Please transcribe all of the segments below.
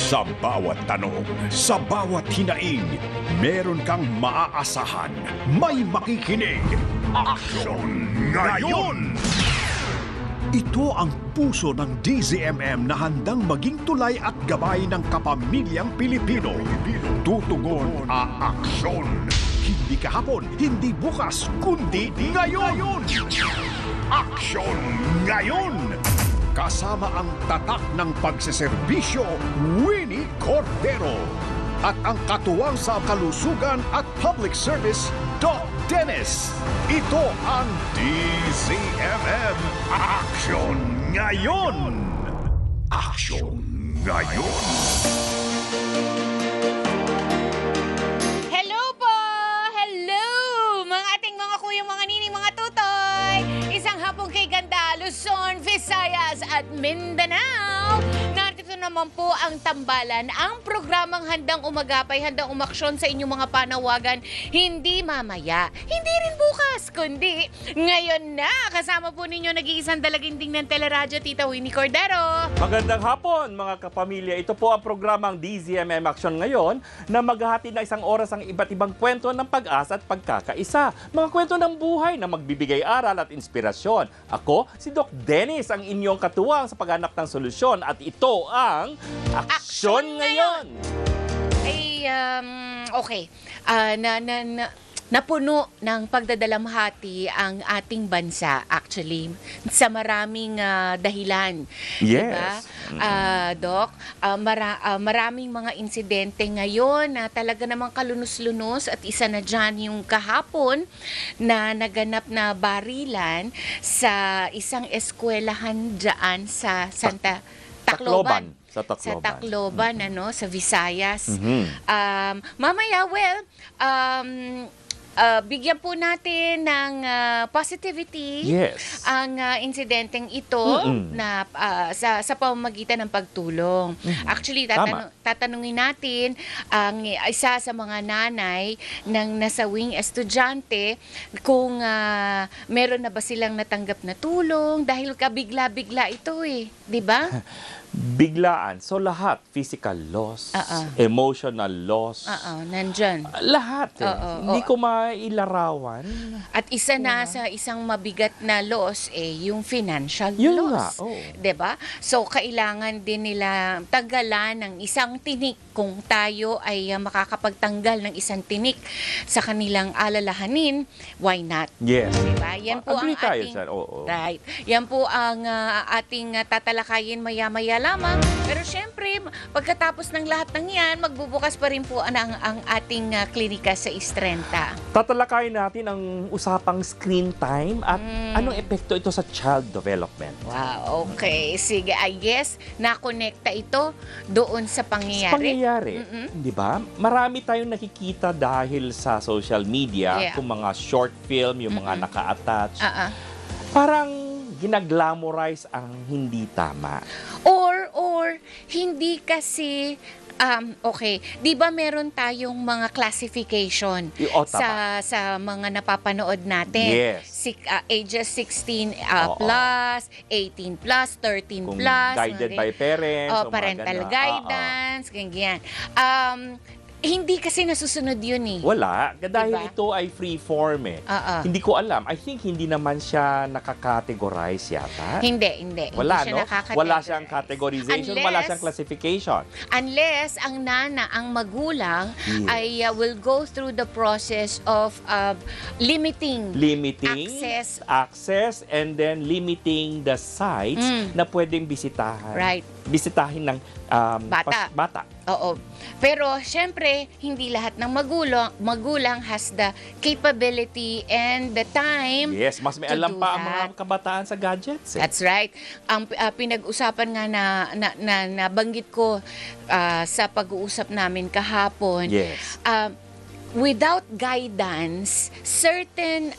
Sa bawat tanong, sa bawat hinaing, meron kang maaasahan. May makikinig. Aksyon ngayon! Ito ang puso ng DZMM na handang maging tulay at gabay ng kapamilyang Pilipino. Tutugon, aaksyon. Hindi kahapon, hindi bukas, kundi ngayon! Aksyon ngayon! Kasama ang tatak ng pagseserbisyo, Winnie Cordero. At ang katuwang sa kalusugan at public service, Doc Dennis. Ito ang DZMM Aksyon Ngayon! Aksyon Ngayon! Hello po! Hello! Mga ating mga kuya, mga nining, mga tutoy! Isang hapong kay ganda, Luzon, Visayas at Mindanao. Narito naman po ang tambalan, ang programang handang umagapay, handang umaksyon sa inyong mga panawagan. Hindi mamaya, hindi rin bukas, kundi ngayon na. Kasama po ninyo nag-iisang dalaginding ng teleradyo, Tita Winnie Cordero. Magandang hapon mga kapamilya. Ito po ang programang DZMM Action ngayon na maghahatid na isang oras ang iba't ibang kwento ng pag-asa at pagkakaisa. Mga kwento ng buhay na magbibigay aral at inspirasyon. Ako, si Doc Dennis, ang inyong katuwang sa paghanap ng solusyon at ito ang Aksyon Ngayon! Ay, okay. Napuno ng pagdadalamhati ang ating bansa actually sa maraming dahilan. Yes. Diba? Doc, maraming mga insidente ngayon na talaga namang kalunos-lunos at isa na dyan yung kahapon na naganap na barilan sa isang eskwelahan dyan sa Tacloban. Sa Tacloban. Sa Tacloban, sa Visayas. Mhm. Mamaya, bigyan po natin ng positivity Yes. ang insidenteng ito na sa pamamagitan ng pagtulong. Actually, Tama. tatanungin natin ang isa sa mga nanay ng nasawing estudyante kung meron na ba silang natanggap na tulong dahil kabigla-bigla ito di ba? Biglaan. So lahat, physical loss, emotional loss, Nandyan. lahat. Hindi Oo. ko mailarawan. At isa na sa isang mabigat na loss yung financial Yun loss. nga, oo. 'Di ba? So kailangan din nila tagalan ng isang tinik kung tayo ay makakapagtanggal ng isang tinik sa kanilang alalahanin, why not? Yes. 'Di ba? Yan po Agree ang tayo, ating sir. Oo. Right. Yan po ang ating tatalakayin maya-maya lamang. Pero syempre, pagkatapos ng lahat ng yan, magbubukas pa rin po ang ating klinika sa Istrenta. Tatalakayin natin ang usapang screen time at anong epekto ito sa child development. Wow, okay. Sige, I guess nakonekta ito doon sa pangyayari. Di ba? Marami tayong nakikita dahil sa social media, Yeah. kung mga short film, yung mga naka-attach. Parang ginaglamorize ang hindi tama. Or hindi kasi okay, 'di ba meron tayong mga classification Tama. sa mga napapanood natin? Yes. Ages 16 Oo. plus, 18 plus, 13 Kung plus, guided by parents. o mga parental ganun. guidance, ganyan. Hindi kasi nasusunod 'yun Wala. Dahil Diba? ito ay free form Hindi ko alam. I think hindi naman siya nakakategorize yata. Hindi. Wala, Hindi siya no? nakakategorize. Wala siyang categorization, wala siyang classification. Unless ang magulang Yes. ay will go through the process of limiting access, and then limiting the sites na pwedeng bisitahan. Right. Bisitahin ng bata. Oo. Pero syempre, hindi lahat ng magulang has the capability and the time. Yes, mas may to alam do pa ang that. mga kabataan sa gadgets. That's right. Ang pinag-usapan nga na nabanggit ko sa pag-uusap namin kahapon. Yes. Without guidance, certain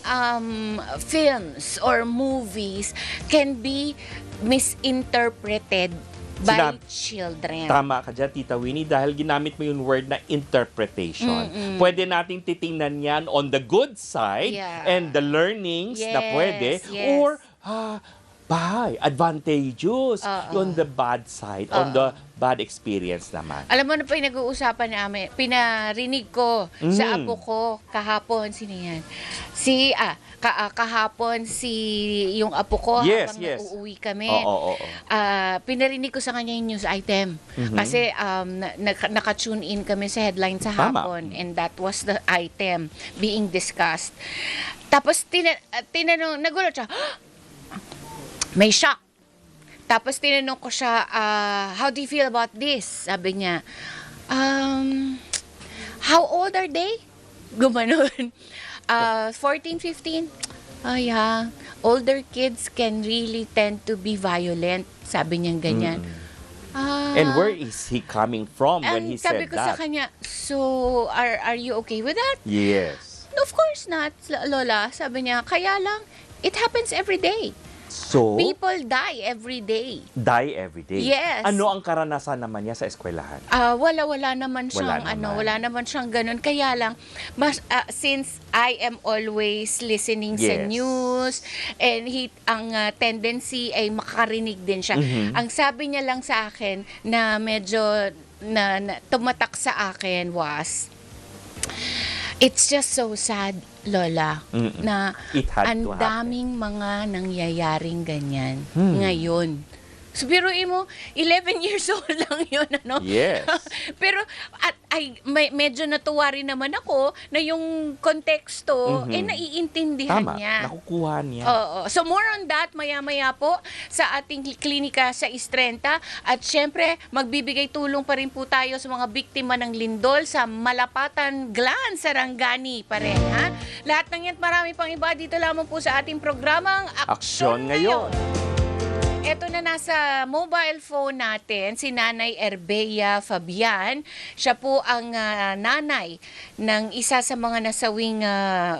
films or movies can be misinterpreted by children. Tama ka dyan, Tita Winnie, dahil ginamit mo yung word na interpretation. Pwede nating titingnan yan on the good side Yeah. and the learnings na pwede, Yes. or bahay, advantageous. Oo. On the bad side, on the bad experience naman. Alam mo na po yung nag-uusapan namin, pinarinig ko sa apo ko kahapon, sino yan? Kahapon yung apo ko Yes, habang yes. uuwi kami. Oo. Pinarinig ko sa kanya yung news item. Kasi naka-tune in kami sa headline sa Tama. hapon and that was the item being discussed. Tapos tinanong, nagulat siya, may shock. Tapos tinanong ko siya, how do you feel about this? Sabi niya, how old are they? Gumanon. 14, 15? Yeah. Older kids can really tend to be violent. Sabi niya ganyan. And where is he coming from when he said sabi ko sa that? kanya, so are you okay with that? Yes. Of course not, Lola. Sabi niya, kaya lang, it happens every day. So, People die every day. die every day. Yes. Ano ang karanasan naman niya sa eskwelahan? Wala naman siyang Wala naman. wala naman siyang ganun. Kaya lang since I am always listening sa Yes. news and ang tendency ay makarinig din siya. Ang sabi niya lang sa akin na medyo na tumatak sa akin was, it's just so sad, Lola, na It had ang to happen. daming mga nangyayaring ganyan ngayon. So, biruin mo, 11 years old lang yun, ano? Yes. Pero, medyo natuwa rin naman ako na yung konteksto, naiintindihan Tama. niya. Nakukuha niya. Oo. So, more on that, maya-maya po sa ating klinika sa Istrenta. At syempre, magbibigay tulong pa rin po tayo sa mga biktima ng lindol sa Malapatan, Glan, Sarangani pa rin, ha? Lahat ng yan, marami pang iba dito lamang po sa ating programang Aksyon Ngayon. Ito na nasa mobile phone natin, si Nanay Erbea Fabian. Siya po ang nanay ng isa sa mga nasawing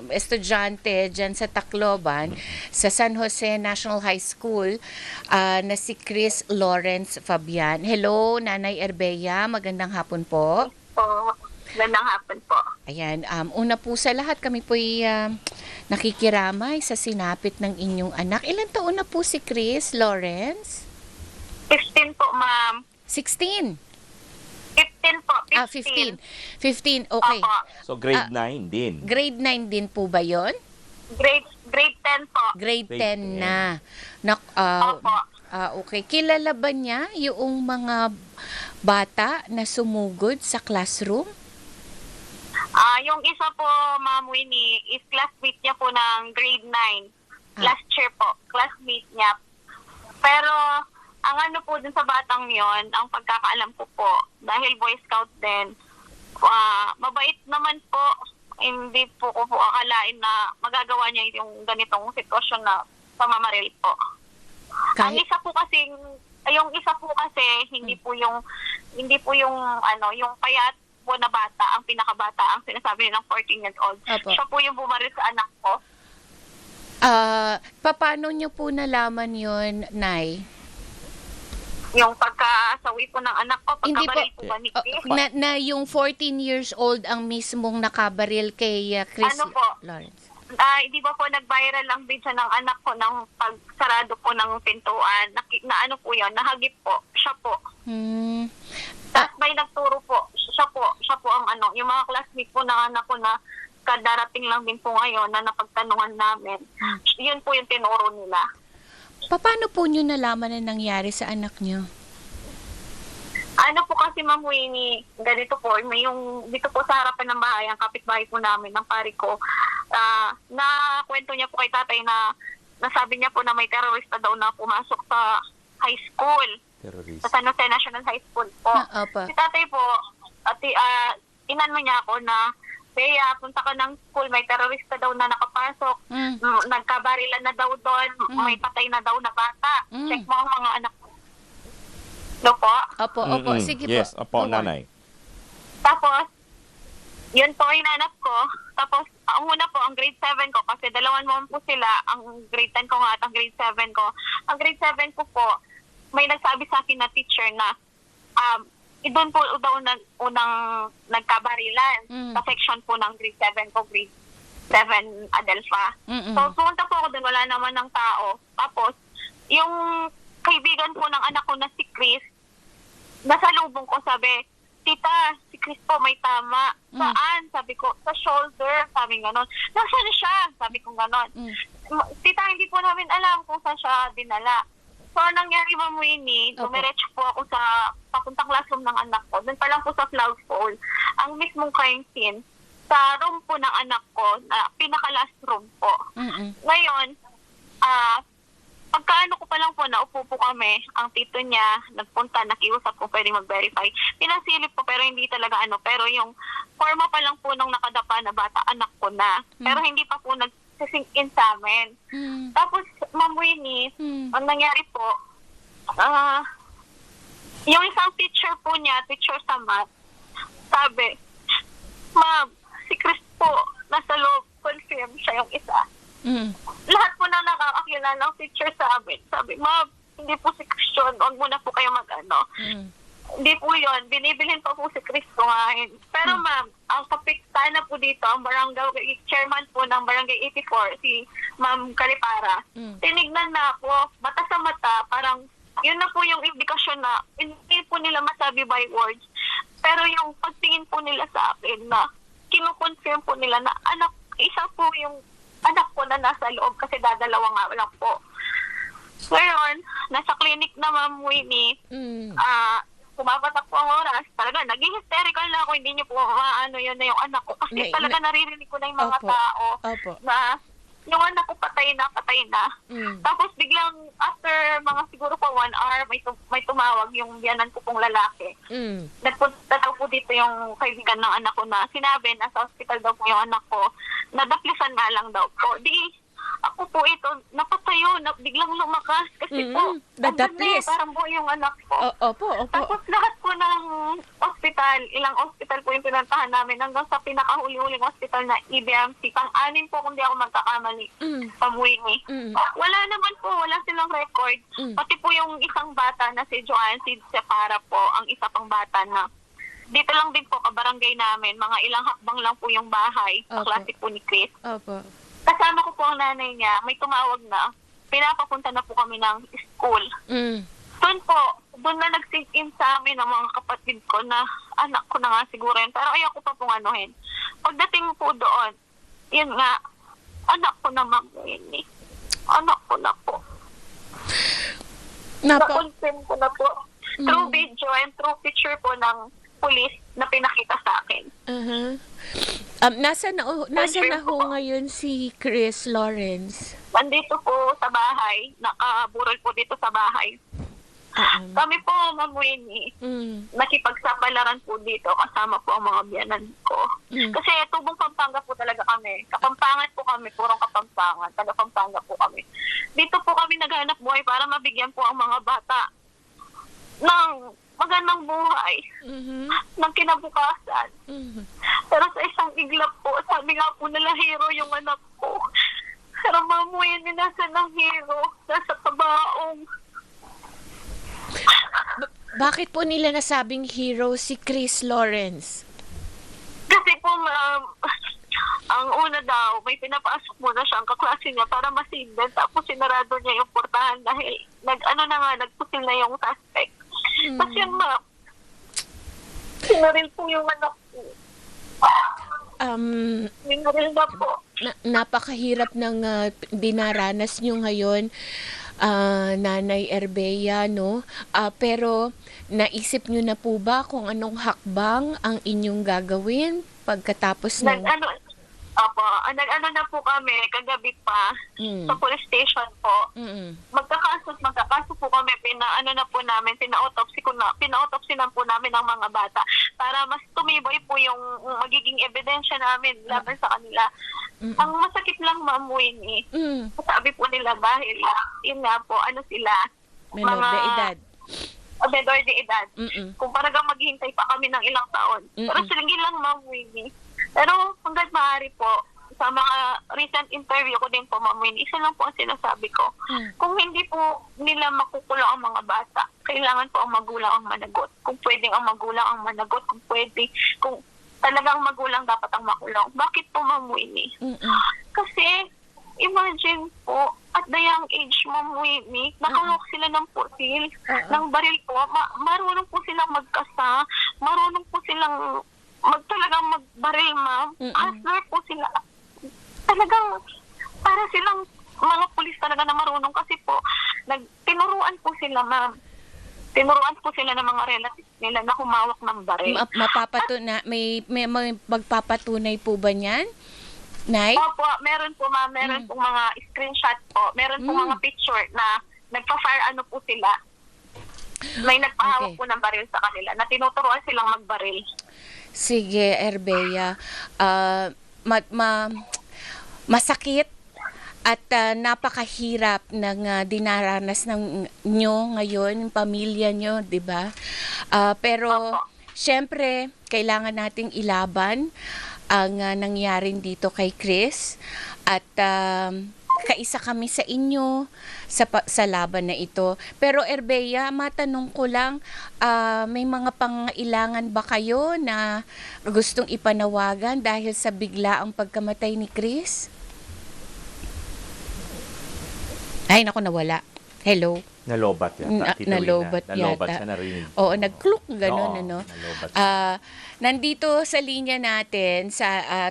estudyante dyan sa Tacloban, sa San Jose National High School, na si Chris Lawrence Fabian. Hello, Nanay Erbea. Magandang hapon po. Magandang hapon po. Ayan, una po sa lahat, kami po'y nakikiramay sa sinapit ng inyong anak. Ilan taon na po si Chris Lawrence? 15 po, ma'am. 16. 15 po. 15. 15, okay. Opo. So, grade 9 din. Grade 9 din po ba yon? Grade 10 po. Grade Grade 10 na. Opo. Okay. Kilala ba niya yung mga bata na sumugod sa classroom? Yung isa po, Ma'am Winnie, is classmate niya po ng grade 9. Last year po, classmate niya. Pero, ang ano po dun sa batang yon, ang pagkakaalam ko po, dahil Boy Scout din, mabait naman po, hindi po ko po akalain na magagawa niya yung ganitong sitwasyon na pamamaril po. Ang isa po kasi, hindi po yung yung payat po na bata, ang pinakabata, ang sinasabi nilang 14 years old. Opo. Siya po yung bumaril sa anak ko. Paano niyo po nalaman yon, Nay? Yung pagkasawi po ng anak ko, Hindi po, pagkabaril po ba ni Chris? na yung 14 years old ang mismong nakabaril kay Chris Ano po? Lawrence. Hindi ba po nag-viral lang din siya ng anak ko ng pagsarado po ng pintuan? Na ano po yun? Nahagip po. Siya po. Tapos may nagturo po. Siya po ang ano. Yung mga classmate po ng anak ko na kadarating lang din po ngayon na napagtanungan namin. Yun po yung tinuro nila. Paano po niyo nalaman na nangyari sa anak niyo? Ano po kasi, Ma'am Winnie, ganito po, may yung dito po sa harapan ng bahay, ang kapitbahay po namin, ng pari ko, na kwento niya po kay tatay na nasabi niya po na may terorista daw na pumasok sa high school, Terrorist. sa San Jose National High School po. Opo. Si tatay po, inano niya ako na, Bea, punta ka ng school, may terorista daw na nakapasok, nagkabarilan na daw doon, may patay na daw na bata. Check mo ang mga anak mo. No po? Opo. Sige po. Yes, opo, Go on. nanay. Tapos, yun po yung nanap ko. Tapos, ang una po, ang grade 7 ko, kasi dalawan mo po sila, ang grade 10 ko nga at ang grade 7 ko. Ang grade 7 ko po, may nagsabi sa akin na teacher na, doon po daw unang nagkabarilan sa section po ng grade 7 ko, grade 7 Adelpha. So, pumunta po ako doon, wala naman ng tao. Tapos, yung kaibigan po ng anak ko na si Chris, nasa lubong ko, sabi, tita, si Chris po may tama. Saan? Sabi ko, sa shoulder. Sabi ganon. Nasaan siya? Sabi ko ganon. Tita, hindi po namin alam kung saan siya dinala. So, anong nangyari, Ma'am Winnie, dumiretso po ako sa papuntang classroom ng anak ko. Doon pa lang po sa flagpole. Ang mismong crime scene, sa room po ng anak ko, na pinaka-last room po. Ngayon, pagkaano ko pa lang po, naupo po kami, ang tito niya, nagpunta, nakiusap po, pwede mag-verify. Pinasilip po, pero hindi talaga pero yung forma pa lang po nung nakadapa na bata, anak ko na. Pero hindi pa po nag-sink in sa amin. Tapos, Ma'am Winnie, ang nangyari po, yung isang teacher po niya, teacher sa math, sabi, ma'am, si Chris po, nasa loob, confirm siya yung isa. Lahat po na nakakakilala ng teacher sa amin. Sabi, ma'am, hindi po si Christian, huwag muna po kayo mag-ano. Hindi po yun, binibilhin pa po si Chris kumain. Pero ma'am, ang kapitana na po dito, ang barangay, chairman po ng barangay 84, si Ma'am Calipara, tinignan na po, mata sa mata, parang yun na po yung indikasyon na hindi po nila masabi by words. Pero yung pagtingin po nila sa akin na kinukonfirm po nila na isa po yung anak ko na nasa loob kasi dadalawa nga lang po. Ngayon, nasa clinic na, Ma'am Winnie, pumapatak po ang oras. Talaga, naging hysterical na ako. Hindi niyo po maano yun na yung anak ko. Kasi talaga naririnig ko na yung mga tao na yung anak ko patay na. Tapos biglang, after mga siguro po 1 hour, may tumawag yung biyanan ko pong lalaki. Nagpunta daw po dito yung kaibigan ng anak ko na sinabi, nasa hospital daw po yung anak ko, nadaplisan nga lang daw po. Ako po ito, napatayo, biglang lumakas kasi po, dadaplis. Parang buo yung anak ko. Opo. Tapos lahat po ng hospital, ilang hospital po yung pinuntahan namin hanggang sa pinakahuli-huling hospital na EBMC. Pang-anim po kung di ako magkakamali, pamuwingi. Wala naman po, wala silang record. Pati po yung isang bata na si Joanne, si Separa po, ang isa pang bata na dito lang din po, kabarangay namin, mga ilang hakbang lang po yung bahay, kaklase po ni Chris. Kasama ko po ang nanay niya, may tumawag na, pinapapunta na po kami ng school. Doon na nag-sink in sa amin ng mga kapatid ko na anak ko na nga siguro yun. Pero ayoko pa pong anuhin. Pagdating po doon, yun nga, anak ko na, Ma'am Winnie. Anak ko na po. Na-confirm ko na po. Through video and through picture po ng police na pinakita sa akin. Nasa na ho ngayon si Chris Lawrence? Nandito po sa bahay. Nakaburol po dito sa bahay. Kami po, Ma'am Winnie, nakipagsapalaran po dito kasama po ang mga biyanan ko. Kasi tubong Pampanga po talaga kami. Kapampangan po kami, purong Kapampangan. Taga-Pampanga po kami. Dito po kami naghanap buhay para mabigyan po ang mga bata ng magandang buhay, ng kinabukasan. Pero sa isang iglap po, sabi nga po nila hero yung anak ko. Pero Ma'am Winnie, nasa ng hero, nasa kabaong. Bakit po nila nasabing hero si Chris Lawrence? Kasi po, ma'am, ang una daw, may pinapasok muna siyang kaklase niya para masindan. Tapos sinarado niya yung portahan dahil nagpusil na yung suspect. Kasi ma'am, sinaril po yung anak ko. Sinaril na po. Napakahirap ng dinaranas nyo ngayon, Nanay Erbea, no? Pero naisip nyo na po ba kung anong hakbang ang inyong gagawin pagkatapos ng... Nag-ano na po kami kagabi pa sa police station po. Magkakaso po kami, pina-autopsy na po namin ang mga bata para mas tumibay po yung magiging ebidensya namin laban sa kanila. Ang masakit lang, Ma'am Winnie, sabi po nila dahil yun nga po, sila, menor de edad. Menor de edad. Kung paragang maghihintay pa kami ng ilang taon. Pero sige lang, Ma'am Winnie. Pero hanggang maaari po, sa mga recent interview ko din po, Ma'am Winnie, isa lang po ang sinasabi ko. Kung hindi po nila makukulong ang mga bata, kailangan po ang magulang ang managot. Kung pwedeng ang magulang ang managot, kung talagang magulang dapat ang makulong. Bakit po, Ma'am Winnie? Kasi, imagine po, at the young age, Ma'am Winnie, nakahawak sila ng pusil, ng baril po. Marunong po silang magkasa, marunong po silang talagang magbaril, ma'am. Hustler po sila. Talagang para silang mga pulis talaga na marunong kasi po, tinuruan po sila, ma'am. Tinuruan po sila ng mga relatives nila na humawak ng baril. May magpapatunay po ba niyan? Nay? Opo, meron po, ma'am. Meron pong mga screenshot po. Meron pong mga picture na nagpa-fire ano po sila. May nagpahawak po ng baril sa kanila na tinuturuan silang magbaril. Sige, Erbea. Masakit at napakahirap ng dinaranas ng nyo ngayon, yung pamilya nyo, di ba? Pero, syempre, kailangan nating ilaban ang nangyaring dito kay Chris at kaisa kami sa inyo sa laban na ito. Pero Erbea, matanong ko lang, may mga pangailangan ba kayo na gustong ipanawagan dahil sa biglaang pagkamatay ni Chris? Ay, naku, nawala. Hello? Nalobat yata. Tita Wina. Nalobat Nalobat yata. siya, narinig. Oo, nag-clook, gano'n, Oo, ano? nalobat. Nandito sa linya natin,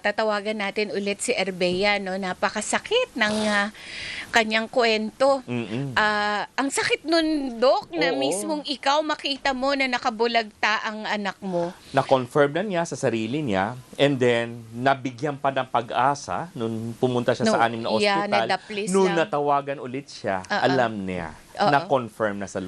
tatawagan natin ulit si Erbea, no? Napakasakit ng kanyang kwento. Ang sakit nun, Dok, na Oo. mismong ikaw makita mo na nakabulagta ang anak mo. Na-confirm na niya sa sarili niya and then nabigyan pa ng pag-asa nung pumunta siya sa 6 na ospital. nadaplis Nung lang. natawagan ulit siya, alam niya. Na-confirm na sa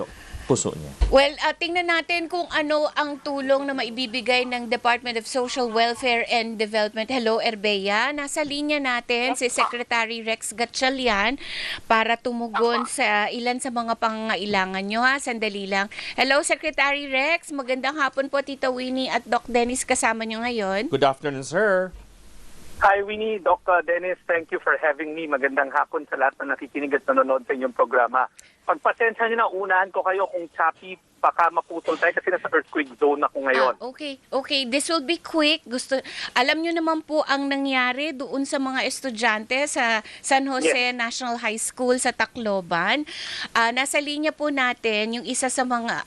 puso niya. Well, tingnan natin kung ano ang tulong na maibibigay ng Department of Social Welfare and Development. Hello, Erbea. Nasa linya natin si Secretary Rex Gatchalian para tumugon sa ilan sa mga pangangailangan nyo. Sandali lang. Hello, Secretary Rex. Magandang hapon po, Tita Winnie at Doc Dennis kasama nyo ngayon. Good afternoon, sir. Hi, Winnie, Doc Dennis. Thank you for having me. Magandang hapon sa lahat na nakikinig at nanonood sa inyong programa. Pagpasensya niyo na, unahan ko kayo kung choppy, baka maputol tayo kasi nasa earthquake zone ako ngayon. Okay. This will be quick. Alam nyo naman po ang nangyari doon sa mga estudyante sa San Jose National High School sa Tacloban. Nasa linya po natin yung isa sa mga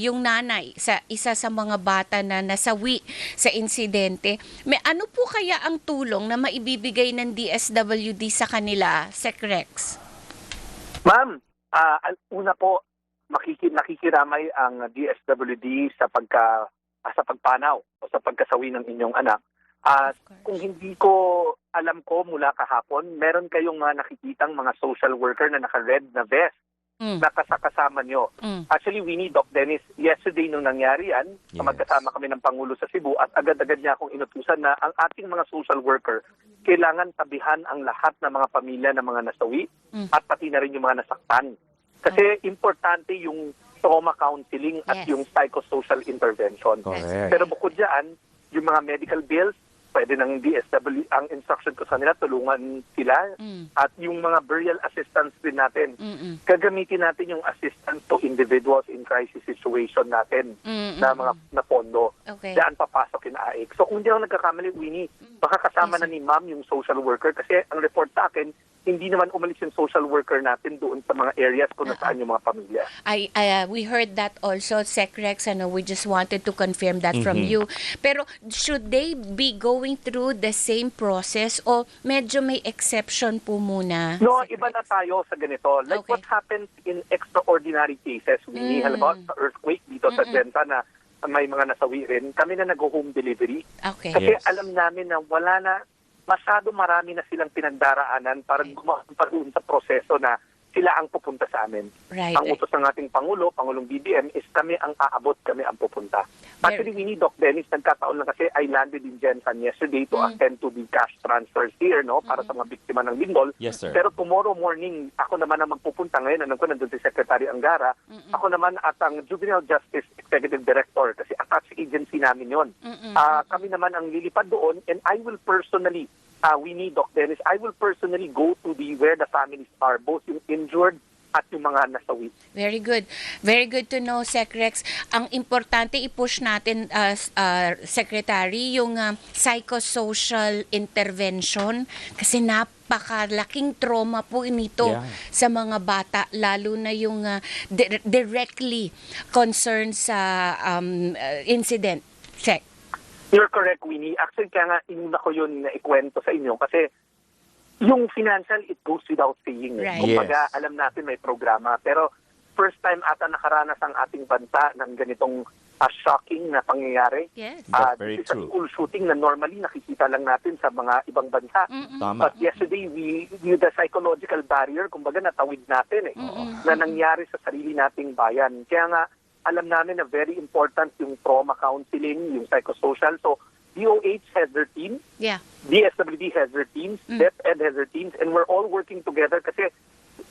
yung nanay sa isa sa mga bata na nasawi sa insidente. May ano po kaya ang tulong na maibibigay ng DSWD sa kanila, Sec Rex? Ma'am, una po, nakikiramay ang DSWD sa pagpanaw o sa pagkasawi ng inyong anak. Kung hindi ko alam ko mula kahapon, meron kayong nakikitang mga social worker na naka-red na vest na kasama nyo. Actually, Winnie, Doc Dennis, yesterday nung nangyari yan, magkasama kami ng Pangulo sa Cebu at agad-agad niya akong inutusan na ang ating mga social worker kailangan tabihan ang lahat ng mga pamilya ng mga nasawi at pati na rin yung mga nasaktan. Kasi importante yung trauma counseling at yung psychosocial intervention. Correct. Pero bukod dyan, yung mga medical bills, pwede ng DSW, ang instruction ko sa nila, tulungan sila. At yung mga burial assistance din natin, gagamitin natin yung assistance to individuals in crisis situation natin na mga na pondo. Diyan papasok yung AIC. So kung di ako nagkakamali, Winnie, baka kasama na ni ma'am yung social worker kasi ang report sa akin, hindi naman umalis yung social worker natin doon sa mga areas kung nasaan yung mga pamilya. We heard that also, Sec Rex, we just wanted to confirm that from you. Pero should they be going through the same process o medyo may exception po muna? No, iba na tayo sa ganito. Like what happens in extraordinary cases, Winnie, halimbawa sa earthquake dito sa Genta na may mga nasawi rin, kami na nag-home delivery. Kasi alam namin na wala na, masyado marami na silang pinagdaraanan para gumawa pa doon sa proseso na sila ang pupunta sa amin. Ang utos ng ating Pangulo, Pangulong BBM, is kami ang aabot, kami ang pupunta. Actually, we need Doc Dennis, nagkataon lang kasi I landed in Jensan yesterday to attend to the cash transfers here, no, para sa mga biktima ng lindol. Yes, sir. Pero tomorrow morning, ako naman ang magpupunta ngayon. Alam ko, nandun si Secretary Angara. Ako naman at ang Juvenile Justice Executive Director kasi attached agency namin yon. Kami naman ang lilipad doon and I will personally we need Doc Dennis. I will personally go to where the families are, both yung injured at yung mga nasawi. Very good. Very good to know, Sec Rex. Ang importante i-push natin, Secretary, yung psychosocial intervention kasi napakalaking trauma po nito Yeah. sa mga bata, lalo na yung directly concerned sa incident. Sec. You're correct, Winnie. Actually, kaya nga inuna ko yun na ikwento sa inyo kasi yung financial, it goes without saying. Right. Kumbaga, Yes. alam natin may programa. Pero first time ata nakaranas ang ating bansa ng ganitong shocking na pangyayari. Yes. That's very This is a true. school shooting na normally nakikita lang natin sa mga ibang bansa. Tama. But yesterday, the psychological barrier, kumbaga natawid natin na nangyari sa sarili nating bayan. Kaya nga, alam namin na very important yung trauma counseling, yung psychosocial. So, DOH has their team, Yeah. DSWD has their teams, DepEd has their teams, and we're all working together kasi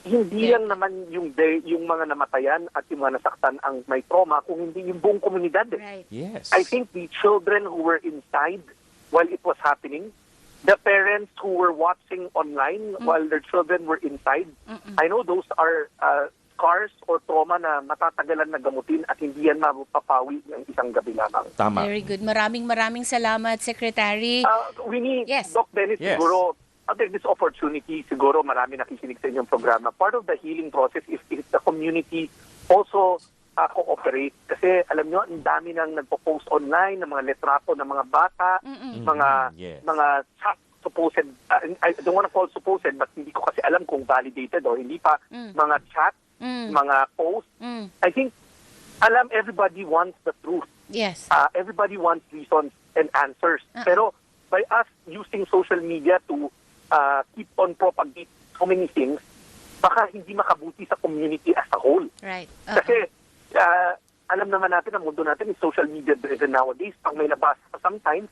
hindi lang naman yung mga namatayan at yung mga nasaktan ang may trauma, kung hindi yung buong komunidad. Right. Yes. I think the children who were inside while it was happening, the parents who were watching online while their children were inside, I know those are scars or trauma na matatagalan na gamutin at hindi yan mapapawi ng isang gabi lamang. Tama. Very good. Maraming salamat, Secretary. We need, Yes. Doc Dennis, Yes. siguro, I'll take this opportunity, siguro marami nakikinig sa inyong programa. Part of the healing process is if the community also cooperate. Kasi alam nyo, ang dami nang nagpo-post online ng mga letrato ng mga bata, Yes. mga chat supposed, I don't want to call supposed, but hindi ko kasi alam kung validated o hindi pa, mga chat, mga post. I think, everybody wants the truth. Yes. Everybody wants reasons and answers. Pero by us using social media to keep on propagate so many things, baka hindi makabuti sa community as a whole. Right. Kasi alam naman natin, ang mundo natin is social media driven nowadays. Pag may nabasa ka sometimes,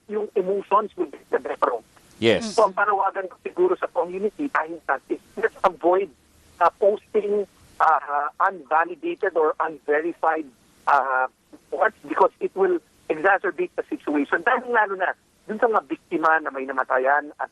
yung emotions will be the better. Yes. So ang panawagan ko siguro sa community, tayo natin, let's avoid posting unvalidated or unverified reports because it will exacerbate the situation. Dahil lalo na, dun sa mga biktima na may namatayan at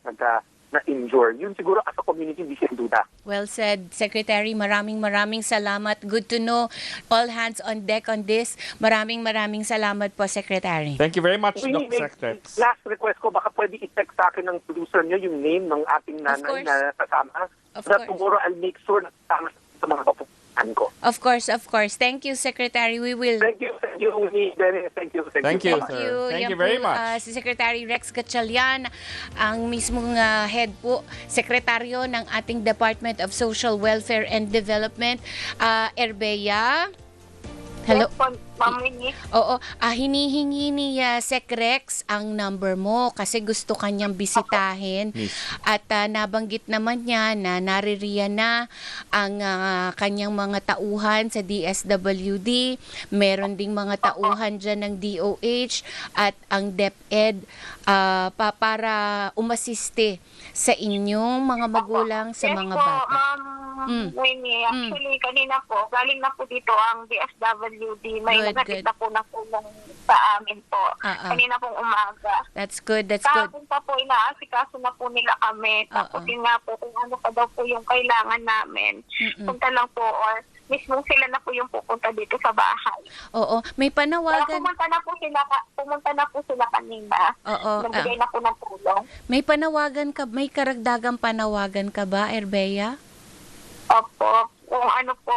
na-injure. Yun siguro as a community, we should do that. Well said, Secretary. Maraming salamat. Good to know. All hands on deck on this. Maraming salamat po, Secretary. Thank you very much, Winnie, Doc Secrex. last request ko, baka pwede i-text sa akin ng producer niyo yung name ng ating nanay course. na kasama. Of That course. tomorrow I'll make sure na kasama sa mga kapupuntahan ko. Of course. Thank you, Secretary. We will. Thank you, Winnie, Dennis. Thank you. Thank you, Thank sir. you. Thank Yan you very po, much. si Secretary Rex Gatchalian, ang mismong head po, sekretaryo ng ating Department of Social Welfare and Development. Erbea. Hello. Yes po, Ma'am Winnie. Oo, hinihingi ni Sec Rex ang number mo kasi gusto kanyang bisitahin. Miss. At nabanggit naman niya na naririyan na ang kanyang mga tauhan sa DSWD. Meron ding mga tauhan dyan ng DOH at ang DepEd para umasiste sa inyong mga magulang, sa Yes mga po, bata. Ma'am Winnie. Actually, kanina po, galing na po dito ang DSWD. May Good, nagatid good. na po ng tulong sa amin po. Kanina pong umaga. That's good. Kahapon pa po, inaasikaso na po nila kami. Tapos yun nga po, kung ano pa daw po yung kailangan namin. Punta lang po, or mismo sila na po yung pupunta dito sa bahay. Oo, may Kaya panawagan. pumunta na po sila kanina. Oo, Nagbigay na po ng tulong. may panawagan ka, may karagdagang panawagan ka ba, Erbea? Opo, kung ano po,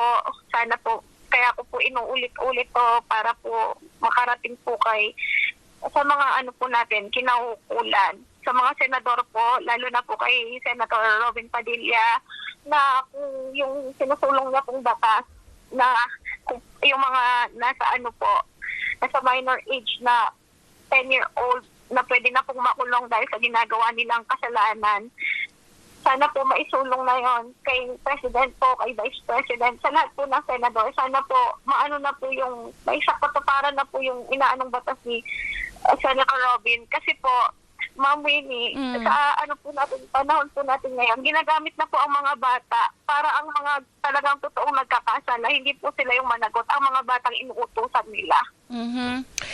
sana po, kaya ko po inuulit-ulit to para po makarating po sa mga ano po natin, kinaukulan. Sa mga senador po, lalo na po kay Senator Robin Padilla, na kung yung sinusulong niya pong batas, na kung yung mga nasa ano po, nasa minor age na 10-year-old na pwede na pong makulong dahil sa ginagawa nilang kasalanan. Sana po maisulong na yon kay President po, kay Vice President, sa lahat po ng Senador. Sana po maano na po yung, may sakatuparan na po yung inaanong batas ni Senator Robin. Kasi po, Ma'am Winnie, sa ano po natin, panahon po natin ngayon, ginagamit na po ang mga bata para ang mga talagang totoong nagkakasala, hindi po sila yung managot, ang mga batang inuutusan nila.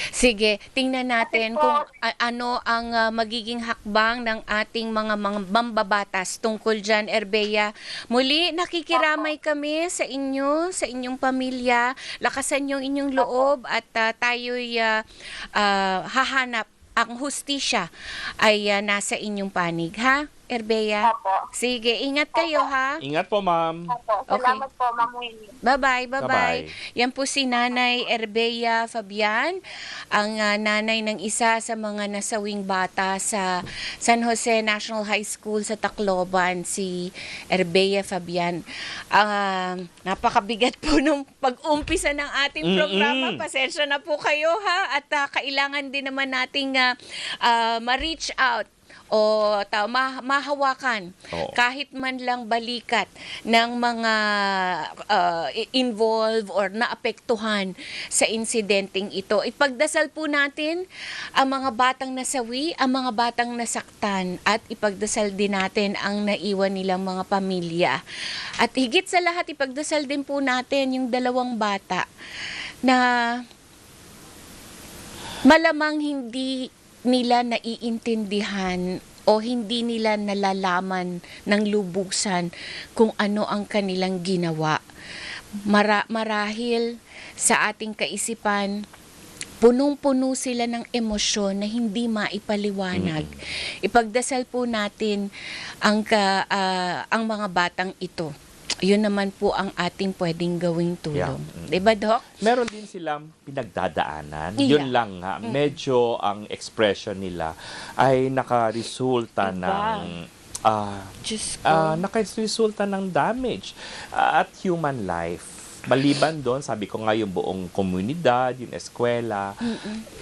Sige, tingnan natin Kasi po- kung ano ang magiging hakbang ng ating mga mambabatas tungkol dyan, Erbea. Muli, nakikiramay kami sa inyo, sa inyong pamilya. Lakasan yung inyong loob at tayo'y hahanap. Ang hustisya ay nasa inyong panig, ha, Erbea? Opo. Sige, ingat kayo, ha? Ingat po, ma'am. Opo. Okay. Salamat po, Ma'am Winnie. Bye-bye, bye-bye. Bye-bye. Yan po si Nanay Erbea Fabian, ang nanay ng isa sa mga nasawing bata sa San Jose National High School sa Tacloban, si Erbea Fabian. Napakabigat po nung pag-umpisa ng ating programa. Pasensya na po kayo, ha? At kailangan din naman nating ma-reach out o mahawakan Oo. kahit man lang balikat ng mga involved or naapektuhan sa insidenteng ito. Ipagdasal po natin ang mga batang nasawi, ang mga batang nasaktan, at ipagdasal din natin ang naiwan nilang mga pamilya. At higit sa lahat, ipagdasal din po natin yung dalawang bata na malamang hindi nila naiintindihan o hindi nila nalalaman ng lubusan kung ano ang kanilang ginawa. Marahil sa ating kaisipan, punong-puno sila ng emosyon na hindi maipaliwanag. Ipagdasal po natin ang mga batang ito. Yun naman po ang ating pwedeng gawing tulong. Diba, Doc? Meron din silang pinagdadaanan. Yeah. Yun lang nga. Medyo ang expression nila ay nakaresulta Iba. ng Diyos ko. nakaresulta ng damage at human life. Maliban doon, sabi ko nga yung buong komunidad, yung eskwela,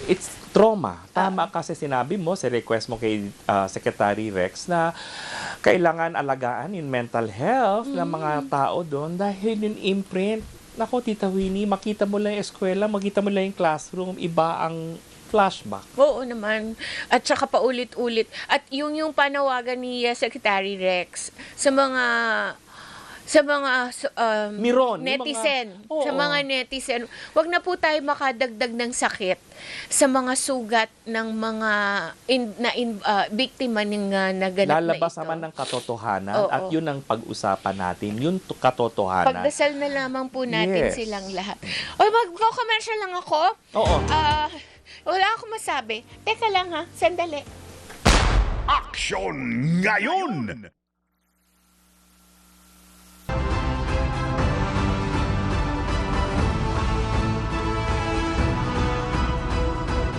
it's trauma. Tama kasi sinabi mo, sa request mo kay Secretary Rex na kailangan alagaan yung mental health ng mga tao doon dahil yung imprint. Nako, Tita Winnie, makita mo lang yung eskwela, makita mo lang yung classroom, iba ang flashback. Oo naman. At saka paulit-ulit. At yung panawagan ni Secretary Rex sa mga Miron, yung netizen, mga- Oo. sa mga netizen, wag na po tayo makadagdag ng sakit sa mga sugat ng mga biktima ng naganap Lalabas na ito. naman ng katotohanan Oo. at yun ang pag-usapan natin, yung katotohanan. Pagdasal na lamang po natin Yes. silang lahat. O, mag-commercial lang ako. Oo. Wala akong masabi. Teka lang ha, sandali. Aksyon ngayon!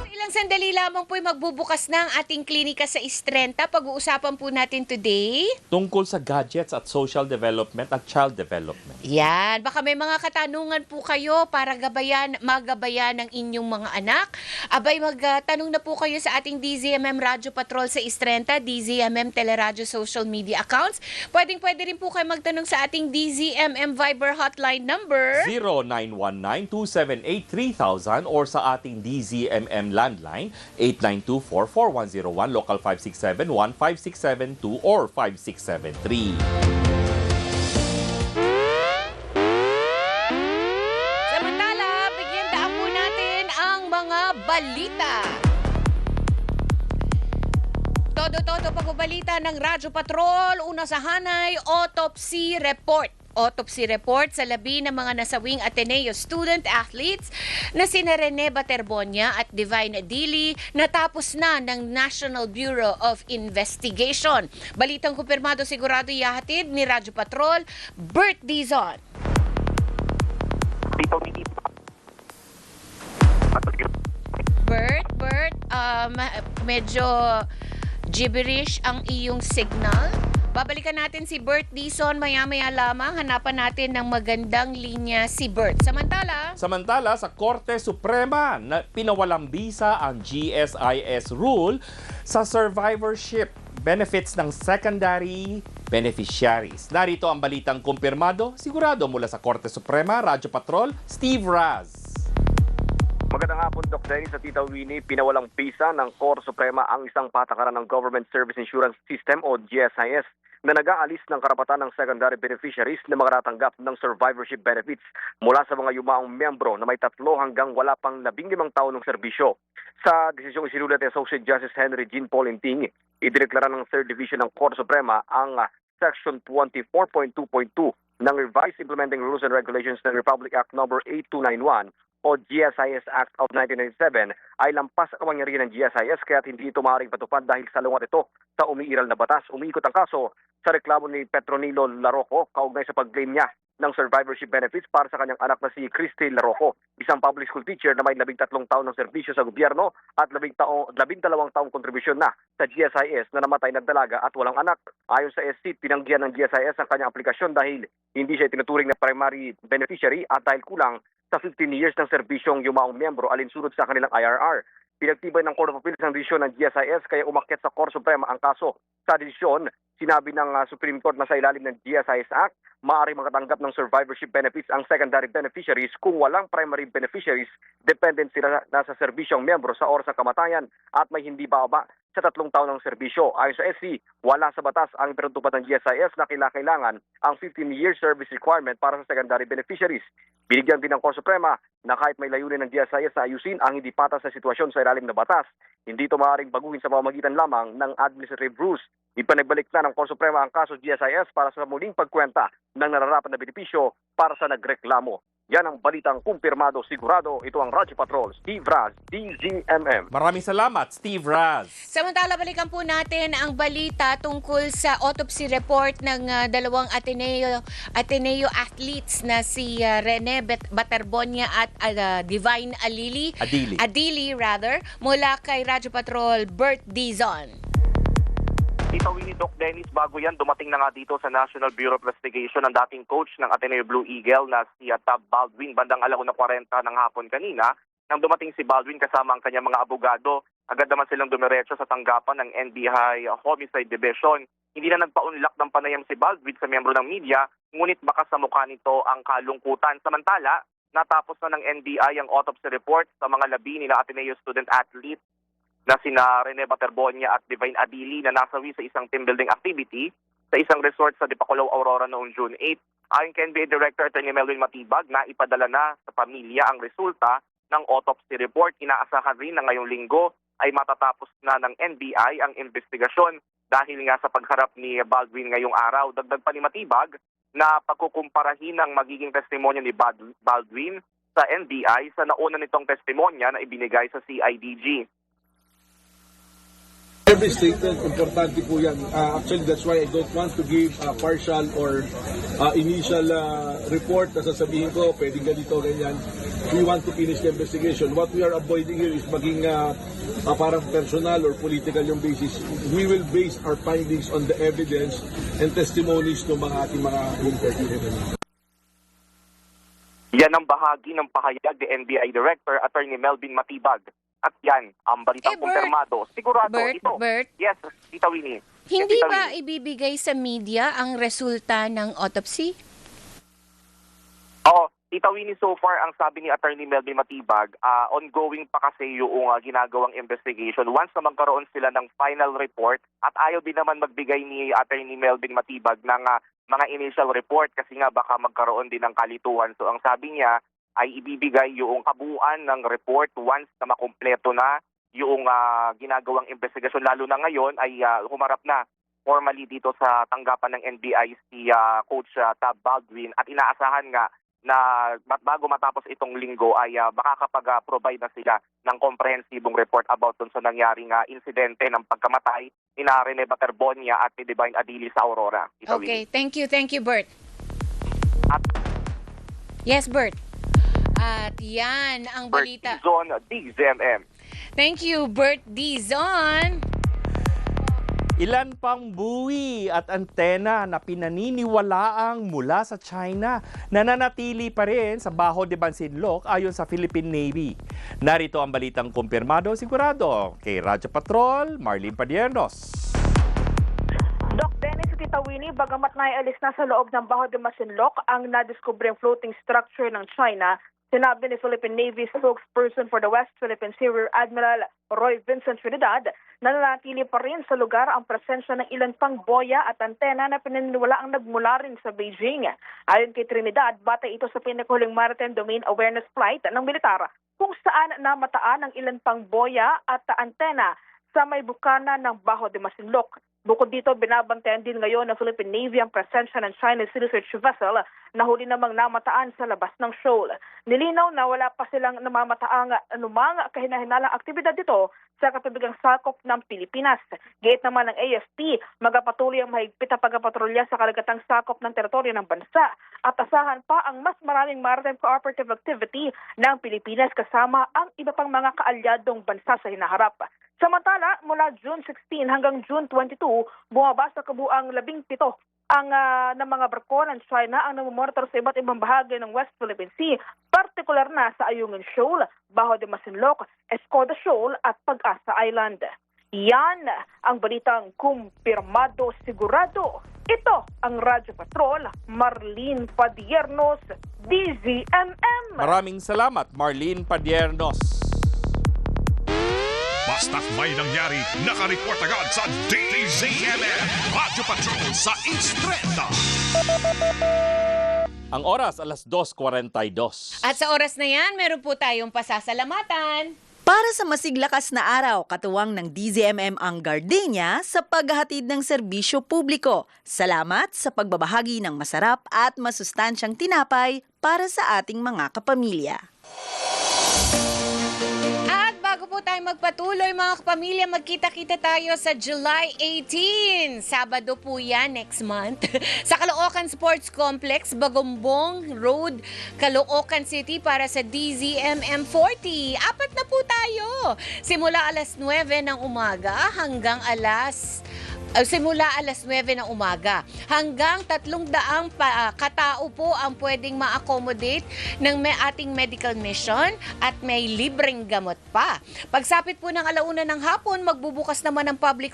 Ilang sandali lamang po magbubukas ng ating klinika sa Istrenta. Pag-uusapan po natin today. Tungkol sa gadgets at social development at child development. Yan, baka may mga katanungan po kayo para magabayan ng inyong mga anak. Abay, magtanong na po kayo sa ating DZMM Radio Patrol sa Istrenta, DZMM Teleradio social media accounts. Pwede rin po kayo magtanong sa ating DZMM Viber hotline number. 0919-278-3000 or sa ating DZMM landline 892-44101, local 567-1567-2 or 5673. Samantala, bigyan daan po natin ang mga balita. Todo-todo pagbabalita ng Radyo Patrol. Una sa hanay, autopsy report. Autopsy report sa labi ng mga nasawing Ateneo student athletes na sina Rene Baterbonia at Divine Adili natapos na ng National Bureau of Investigation. Balitang kumpirmado sigurado ihahatid ni Radyo Patrol, Bert Dizon. Bert, medyo gibberish ang iyong signal. Babalikan natin si Bert Dizon maya-maya lamang. Hanapan natin ng magandang linya si Bert. Samantala, sa Korte Suprema, na pinawalang bisa ang GSIS rule sa survivorship benefits ng secondary beneficiaries. Narito ang balitang kumpirmado, sigurado mula sa Korte Suprema, Radyo Patrol, Steve Raz. Magandang hapon, Doc Dennis at Tita Winnie. Pinawalang bisa ng Korte Suprema ang isang patakaran ng Government Service Insurance System o GSIS na nag-aalis ng karapatan ng secondary beneficiaries na makatatanggap ng survivorship benefits mula sa mga yumaong miyembro na may 3 hanggang wala pang 15 taon ng serbisyo. Sa desisyong isinulat ni Associate Justice Henry Jean Paulinting, idineklara ng 3rd Division ng Korte Suprema ang Section 24.2.2 ng Revised Implementing Rules and Regulations ng Republic Act No. 8291 o GSIS Act of 1997 ay lampas ang kapangyarihan ng GSIS kaya hindi ito maaaring patupad dahil salungat ito sa umiiral na batas. Umiikot ang kaso sa reklamo ni Petronilo Larroco kaugnay sa pag-claim niya ng survivorship benefits para sa kanyang anak na si Christy Larroco, isang public school teacher na may 13 taon ng serbisyo sa gobyerno at 12 taong kontribusyon na sa GSIS na namatay ng dalaga at walang anak. Ayon sa SC, tinanggihan ng GSIS ang kanyang aplikasyon dahil hindi siya tinuturing na primary beneficiary at dahil kulang sa 15 years ng serbisyong yumaong miyembro alinsunod sa kanilang IRR. Pinagtibay ng Court of Appeals ang desisyon ng GSIS kaya umakyat sa Korte Suprema ang kaso. Sa desisyon, sinabi ng Supreme Court na sa ilalim ng GSIS Act, maaari makatanggap ng survivorship benefits ang secondary beneficiaries kung walang primary beneficiaries, dependent sila na sa serbisyong miyembro sa oras ng kamatayan at may hindi bababa sa 3 taon ng serbisyo. Ayon sa SC, wala sa batas ang pinatutupad ng GSIS na kailangan ang 15-year service requirement para sa secondary beneficiaries. Binigyan din ng Korte Suprema na kahit may layunin ng GSIS na ayusin ang hindi patas na sitwasyon sa ilalim na batas, hindi ito maaaring baguhin sa pamamagitan lamang ng administrative rules. Ipanagbalik na ng Korte Suprema ang kaso GSIS para sa muling pagkwenta ng nararapat na benepisyo para sa nagreklamo. Yan ang balitang kumpirmado, sigurado. Ito ang Radyo Patrol, Steve Raz, DZMM. Maraming salamat, Steve Raz. Samantala, balikan po natin ang balita tungkol sa autopsy report ng dalawang Ateneo athletes na si Rene Baterbonia at Divine Adili mula kay Radyo Patrol, Bert Dizon. Tita Winnie, Doc Dennis, bago yan, dumating na nga dito sa National Bureau of Investigation ang dating coach ng Ateneo Blue Eagle na si Tab Baldwin, bandang 1:40 ng hapon kanina. Nang dumating si Baldwin kasama ang kanyang mga abogado, agad naman silang dumiretso sa tanggapan ng NBI Homicide Division. Hindi na nagpaunlak ng panayam si Baldwin sa miyembro ng media, ngunit baka sa mukha nito ang kalungkutan. Samantala, natapos na ng NBI ang autopsy report sa mga labi ni Ateneo student athlete na sina Rene Baterbonia at Divine Adili na nasawi sa isang team building activity sa isang resort sa Dipakulaw, Aurora noong June 8. Ayon kay NBA Director Attorney Melvin Matibag na ipadala na sa pamilya ang resulta ng autopsy report. Inaasahan rin na ngayong linggo ay matatapos na ng NBI ang investigasyon dahil nga sa pagharap ni Baldwin ngayong araw. Dagdag pa ni Matibag na pagkukumparahin ang magiging testimonya ni Baldwin sa NBI sa nauna nitong testimonya na ibinigay sa CIDG. Every statement, importante po yan. Actually, that's why I don't want to give a partial or initial report na sasabihin ko, pwedeng ganito, ganyan. We want to finish the investigation. What we are avoiding here is maging parang personal or political yung basis. We will base our findings on the evidence and testimonies ng mga ating mga interviewers. Yan ang bahagi ng pahayag ni NBI Director Attorney Melvin Matibag. At yan, ang balitang kumpirmado. Sigurado ito. Bert, Yes, Tita Winnie. hindi Tita ba Winnie. ibibigay sa media ang resulta ng autopsy? Oo, Tita Winnie, so far ang sabi ni Attorney Melvin Matibag, ongoing pa kasi yung ginagawang investigation. Once na magkaroon sila ng final report, at ayaw din naman magbigay ni Attorney Melvin Matibag ng mga initial report kasi nga baka magkaroon din ng kalituhan. So ang sabi niya, ay ibibigay yung kabuuan ng report once na makumpleto na yung ginagawang investigasyon. Lalo na ngayon ay humarap na formally dito sa tanggapan ng NBI si Coach Tab Baldwin at inaasahan nga na bago matapos itong linggo ay makakapag-provide na sila ng komprehensibong report about dun sa nangyaring insidente ng pagkamatay ni Rene Baterbonia at ni Divine Adili sa Aurora. Okay, thank you, Bert. At Yes, Bert. At yan ang balita. Zone DZMM. Thank you, Bert Dizon. Ilan pang buwi at antena na pinaniniwalaang mula sa China nananatili pa rin sa Bajo de Masinloc ayon sa Philippine Navy. Narito ang balitang kumpirmado sigurado kay Radyo Patrol, Marlene Padiernos. Doc Dennis at Tita Winnie, bagamat naialis na sa loob ng Bajo de Masinloc ang nadiskubreng floating structure ng China, sinabi ni Philippine Navy spokesperson for the West Philippine Sea Rear Admiral Roy Vincent Trinidad nananatili pa rin sa lugar ang presensya ng ilan pang boya at antena na pinaniniwalaang nagmula rin sa Beijing. Ayon kay Trinidad, batay ito sa pinakahuling Maritime Domain Awareness Flight ng militar kung saan namataan ang ilan pang boya at antena sa may bukana ng Bajo de Masinloc. Bukod dito, binabantayan din ngayon ng Philippine Navy ang presensya ng Chinese research vessel na huli namang namataan sa labas ng shoal. Nilinaw na wala pa silang namamataang anumang kahinahinalang aktibidad dito sa katubigang sakop ng Pilipinas. Gate naman ng AFP, magpapatuloy ang mahigpit na pagpapatrolya sa kalagatang sakop ng teritoryo ng bansa at asahan pa ang mas maraming maritime cooperative activity ng Pilipinas kasama ang iba pang mga kaalyadong bansa sa hinaharap. Samantala, mula June 16 hanggang June 22, bumaba sa kabuang 17 ang ng mga barko ng China ang namumonitor sa iba't ibang bahagi ng West Philippine Sea, partikular na sa Ayungin Shoal, Bajo de Masinloc, Escoda Shoal at Pag-asa Island. Yan ang balitang kumpirmado sigurado. Ito ang Radyo Patrol, Marlene Padiernos, DZMM. Maraming salamat, Marlene Padiernos. Basta't may nangyari, nakareport agad sa DZMM Radyo Patrol sa Instreta. Ang oras, alas 2:42. At sa oras na yan, meron po tayong pasasalamatan. Para sa masiglakas na araw, katuwang ng DZMM ang Gardenia sa paghahatid ng serbisyo publiko. Salamat sa pagbabahagi ng masarap at masustansyang tinapay para sa ating mga kapamilya. Bago po tayo magpatuloy mga kapamilya, magkita-kita tayo sa July 18. Sabado po yan, next month. Sa Caloocan Sports Complex, Bagombong Road, Caloocan City para sa DZMM 40. Apat na po tayo. Simula alas 9 ng umaga hanggang simula alas 9 ng umaga. Hanggang 300 katao po ang pwedeng ma-accommodate ng ating medical mission at may libreng gamot pa. Pagsapit po ng alauna ng hapon, magbubukas naman ng public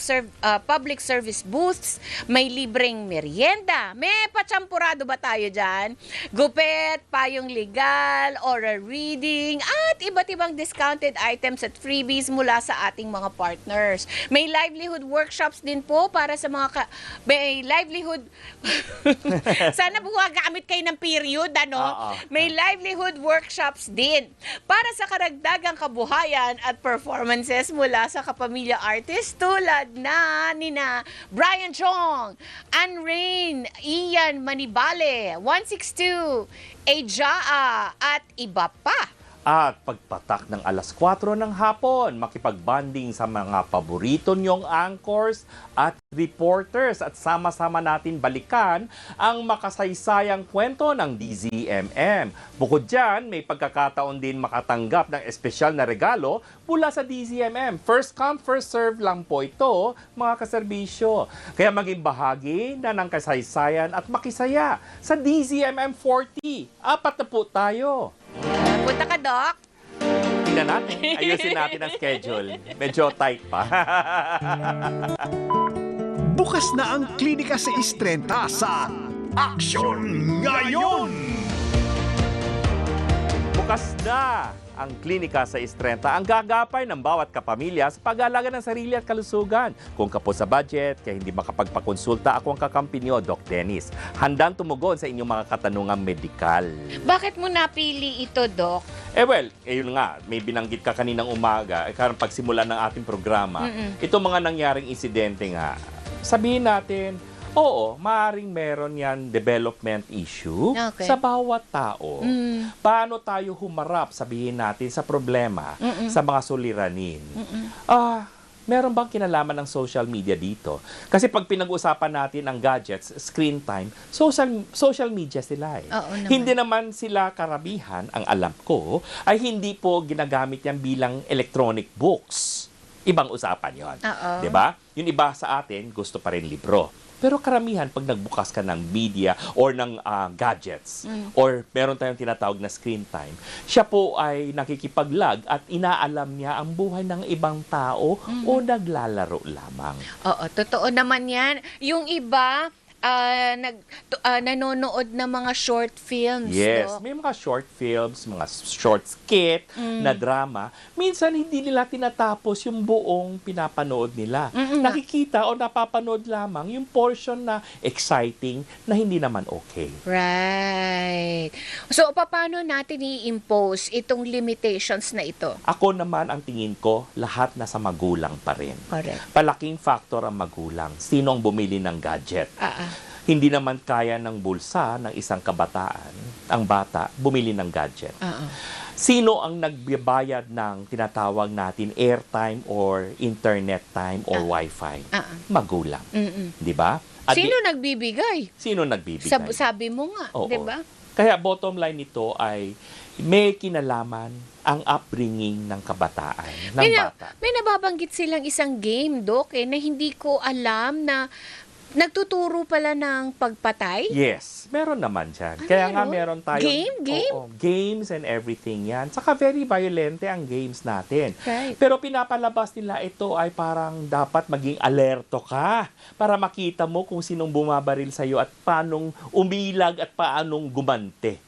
service booths. May libreng merienda. May patsampurado ba tayo dyan? Gupet, payong legal, oral reading, at iba't ibang discounted items at freebies mula sa ating mga partners. May livelihood workshops din po para sa mga may livelihood sana gumagamit kayo ng period, ano? May livelihood workshops din para sa karagdagang kabuhayan at performances mula sa kapamilya artist tulad na nina Brian Chong, Anne Rain, Ian Manibale, 162, Ejaa at iba pa. At pagpatak ng alas 4 ng hapon, makipagbanding sa mga paborito niyong anchors at reporters at sama-sama natin balikan ang makasaysayang kwento ng DZMM. Bukod dyan, may pagkakataon din makatanggap ng espesyal na regalo mula sa DZMM. First come, first serve lang po ito, mga kaserbisyo. Kaya maging bahagi na ng kasaysayan at makisaya sa DZMM 40. Apat na po tayo. Punta ka, Doc. Tingnan natin. Ayusin natin ang schedule. Medyo tight pa. Bukas na ang klinika sa Istrenta sa Aksyon Ngayon! Bukas na ang klinika sa Istrenta, ang gagapay ng bawat kapamilya sa pag-aalaga ng sarili at kalusugan. Kung kapos sa budget, kaya hindi makapagpakonsulta, ako ang kakampi niyo, Doc Dennis. Handang tumugon sa inyong mga katanungang medikal. Bakit mo napili ito, Doc? Yun nga, may binanggit ka kaninang umaga, karang pagsimula ng ating programa, ito mga nangyaring insidente nga, sabihin natin, oo, maaaring meron yan development issue sa bawat tao. Paano tayo humarap, sabihin natin, sa problema, sa mga suliranin? Meron bang kinalaman ng social media dito? Kasi pag pinag-usapan natin ang gadgets, screen time, social media sila eh. Naman. Hindi naman sila karamihan, ang alam ko, ay hindi po ginagamit yan bilang electronic books. Ibang usapan yon, 'di ba? Yung iba sa atin gusto pa rin libro. Pero karamihan, pag nagbukas ka ng media or ng gadgets or meron tayong tinatawag na screen time, siya po ay nakikipaglag at inaalam niya ang buhay ng ibang tao o naglalaro lamang. Oo, totoo naman yan. Yung iba, nanonood ng mga short films. Yes, Dok. may mga short films, mga short skit na drama. Minsan hindi nila tinatapos yung buong pinapanood nila. Nakikita o napapanood lamang yung portion na exciting na hindi naman okay. Right. So, paano natin i-impose itong limitations na ito? Ako naman, ang tingin ko, lahat nasa magulang pa rin. Correct. Palaking factor ang magulang. Sino ang bumili ng gadget? Hindi naman kaya ng bulsa ng isang kabataan, ang bata, bumili ng gadget. Sino ang nagbabayad ng tinatawag natin airtime or internet time or wifi? Magulang. Di ba? At Sino nagbibigay? Sino nagbibigay? Sabi mo nga, Oo. di ba? Kaya bottom line nito ay may kinalaman ang upbringing ng kabataan, ng bata. May nababanggit silang isang game, Dok, na hindi ko alam na nagtuturo pala ng pagpatay. Yes, meron naman dyan. Kaya nga meron tayo. Game? Oo, games and everything yan. Saka very violente ang games natin. Right. Pero pinapalabas nila ito ay parang dapat maging alerto ka para makita mo kung sinong bumabaril sa'yo at paanong umilag at paanong gumante.